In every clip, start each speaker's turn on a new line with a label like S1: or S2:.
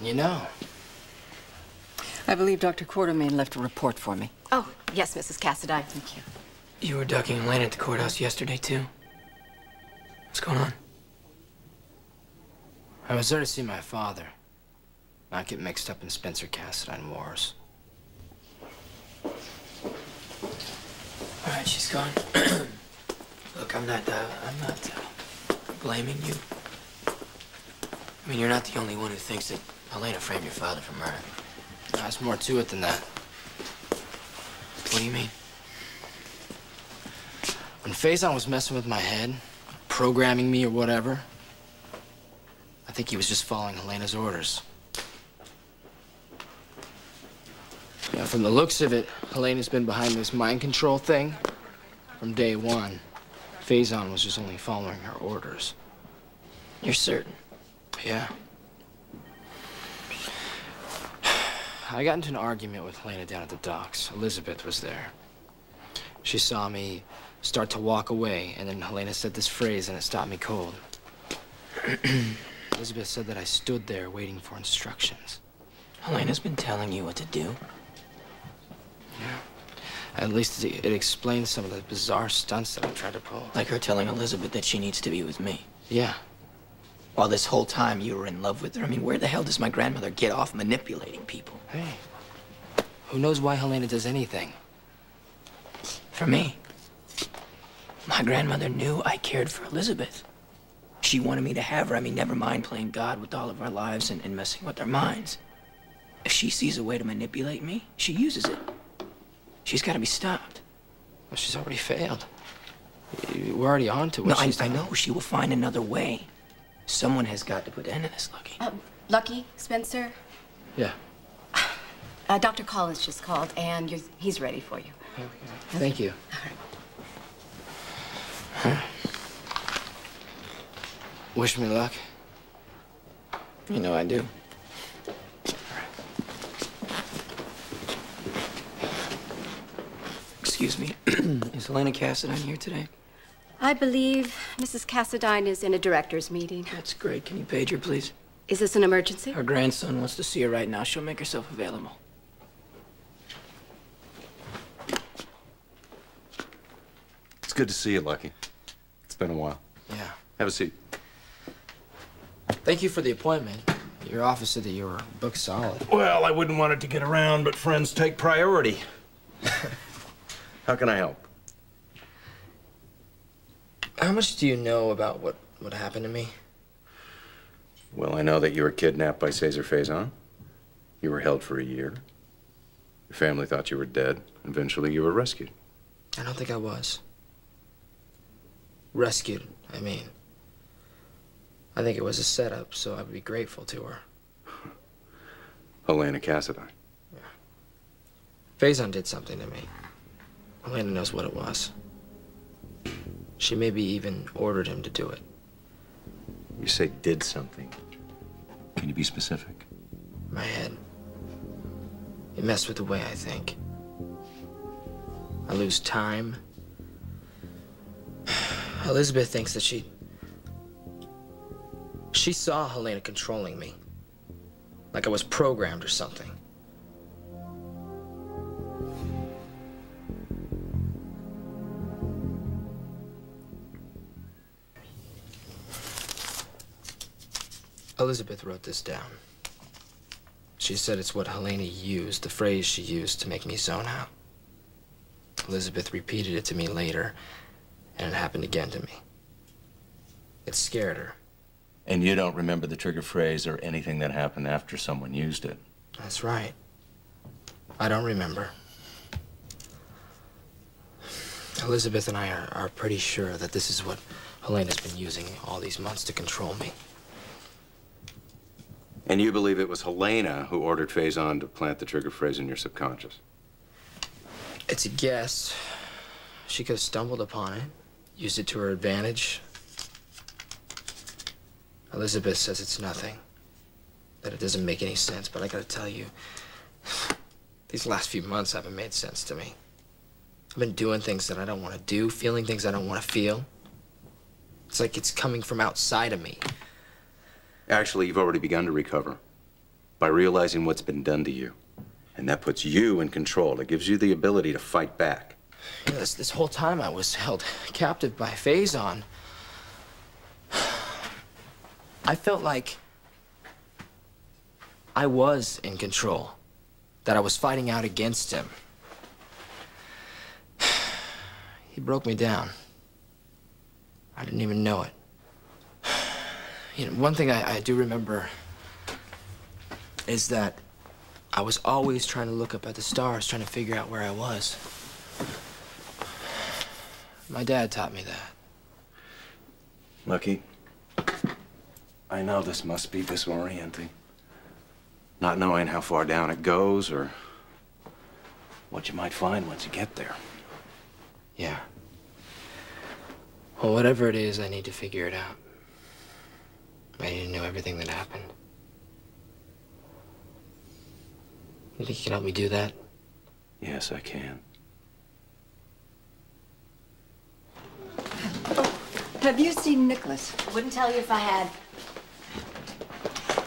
S1: letting you know.
S2: I believe Dr. Quartermain left a report for me.
S3: Oh, yes, Mrs. Cassadine. Thank you.
S4: You were ducking Helena at the courthouse yesterday, too? What's going on?
S1: I was there to see my father, not get mixed up in Spencer Cassadine wars.
S4: All right, she's gone. Look, I'm not blaming you. I mean, you're not the only one who thinks that Helena framed your father for murder.
S1: There's more to it than that.
S4: What do you mean?
S1: When Faison was messing with my head, programming me or whatever, I think he was just following Helena's orders. Yeah, from the looks of it, Helena's been behind this mind control thing from day one. Faison was just only following her orders.
S4: You're certain?
S1: Yeah. I got into an argument with Helena down at the docks. Elizabeth was there. She saw me start to walk away, and then Helena said this phrase, and it stopped me cold. Elizabeth said that I stood there waiting for instructions.
S4: Helena's been telling you what to do?
S1: Yeah. At least it explains some of the bizarre stunts that I tried to pull.
S4: Like her telling Elizabeth that she needs to be with me?
S1: Yeah.
S4: While this whole time you were in love with her? I mean, where the hell does my grandmother get off manipulating people?
S1: Hey, who knows why Helena does anything?
S4: For me. My grandmother knew I cared for Elizabeth. She wanted me to have her. I mean, never mind playing God with all of our lives and messing with our minds. If she sees a way to manipulate me, she uses it. She's got to be stopped.
S1: Well, she's already failed. We're already on to what
S4: I know. She will find another way. Someone has got to put an end to this, Lucky.
S3: Lucky, Spencer?
S1: Yeah.
S3: Dr. Collins just called, and he's ready for you.
S1: Okay. Thank you.
S3: All right.
S1: Wish me luck.
S4: You know I do. Excuse me. Is Helena Cassadine here today?
S3: I believe Mrs. Cassadine is in a director's meeting.
S4: That's great. Can you page her, please?
S3: Is this an emergency?
S4: Her grandson wants to see her right now. She'll make herself available.
S5: It's good to see you, Lucky. It's been a while.
S1: Yeah.
S5: Have a seat.
S1: Thank you for the appointment. Your office said that you were booked solid.
S6: Well, I wouldn't want it to get around, but friends take priority.
S5: How can I help?
S1: How much do you know about what happened to me?
S5: Well, I know that you were kidnapped by Cesar Faison. You were held for a year. Your family thought you were dead. Eventually, you were rescued.
S1: I don't think I was. Rescued, I mean. I think it was a setup, so I would be grateful to her.
S5: Helena Cassadine.
S1: Yeah. Faison did something to me. Helena knows what it was. She maybe even ordered him to do it.
S5: You say did something. Can you be specific?
S1: My head. It messed with the way I think. I lose time. Elizabeth thinks that she saw Helena controlling me. Like I was programmed or something. Elizabeth wrote this down. She said it's what Helena used, the phrase she used to make me zone out. Elizabeth repeated it to me later, and it happened again to me. It scared her.
S5: And you don't remember the trigger phrase or anything that happened after someone used it?
S1: That's right. I don't remember. Elizabeth and I are pretty sure that this is what Helena's been using all these months to control me.
S5: And you believe it was Helena who ordered Faison to plant the trigger phrase in your subconscious?
S1: It's a guess. She could have stumbled upon it, used it to her advantage. Elizabeth says it's nothing, that it doesn't make any sense, but I gotta tell you, these last few months haven't made sense to me. I've been doing things that I don't want to do, feeling things I don't want to feel. It's like it's coming from outside of me.
S5: Actually, you've already begun to recover. by realizing what's been done to you. And that puts you in control. It gives you the ability to fight back.
S1: You know, this whole time I was held captive by Faison. I felt like I was in control, that I was fighting out against him. He broke me down. I didn't even know it. You know, one thing I do remember is that I was always trying to look up at the stars, trying to figure out where I was. My dad taught me that.
S5: Lucky, I know this must be disorienting. Not knowing how far down it goes or what you might find once you get there.
S1: Yeah. Well, whatever it is, I need to figure it out. I need to know everything that happened. You think you can help me do that?
S5: Yes, I can.
S2: Have you seen Nicholas?
S3: Wouldn't tell you if I had.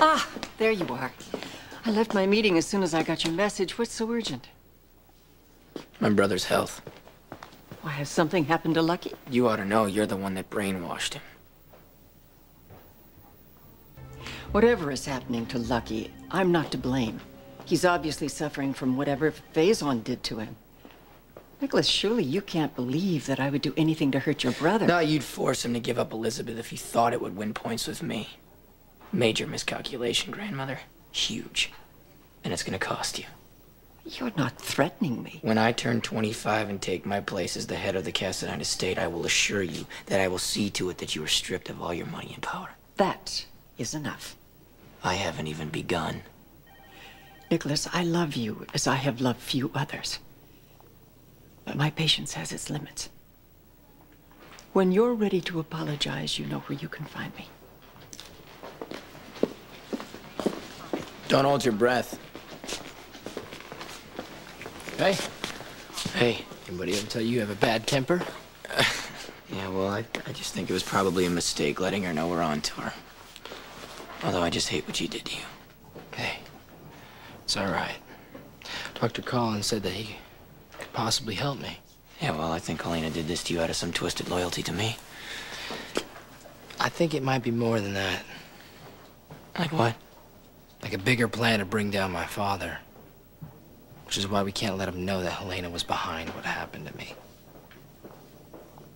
S2: Ah, there you are. I left my meeting as soon as I got your message. What's so urgent?
S4: My brother's health.
S2: Why, has something happened to Lucky?
S4: You ought to know you're the one that brainwashed him.
S2: Whatever is happening to Lucky, I'm not to blame. He's obviously suffering from whatever Faison did to him. Nicholas, surely you can't believe that I would do anything to hurt your brother.
S4: No, you'd force him to give up Elizabeth if he thought it would win points with me. Major miscalculation, grandmother. Huge. And it's gonna cost you.
S2: You're not threatening me.
S4: When I turn 25 and take my place as the head of the Cassadine estate, I will assure you that I will see to it that you are stripped of all your money and power.
S2: That is enough.
S4: I haven't even begun.
S2: Nicholas, I love you as I have loved few others. But my patience has its limits. When you're ready to apologize, you know where you can find me.
S4: Don't hold your breath.
S1: Hey.
S4: Hey.
S1: Anybody ever tell you you have a bad temper?
S4: Yeah, well, I just think it was probably a mistake letting her know we're on tour. Although I just hate what she did to you.
S1: Hey. It's all right. Dr. Collins said that he could possibly help me.
S4: Yeah, well, I think Helena did this to you out of some twisted loyalty to me.
S1: I think it might be more than that.
S4: Like what?
S1: Like a bigger plan to bring down my father. Which is why we can't let him know that Helena was behind what happened to me.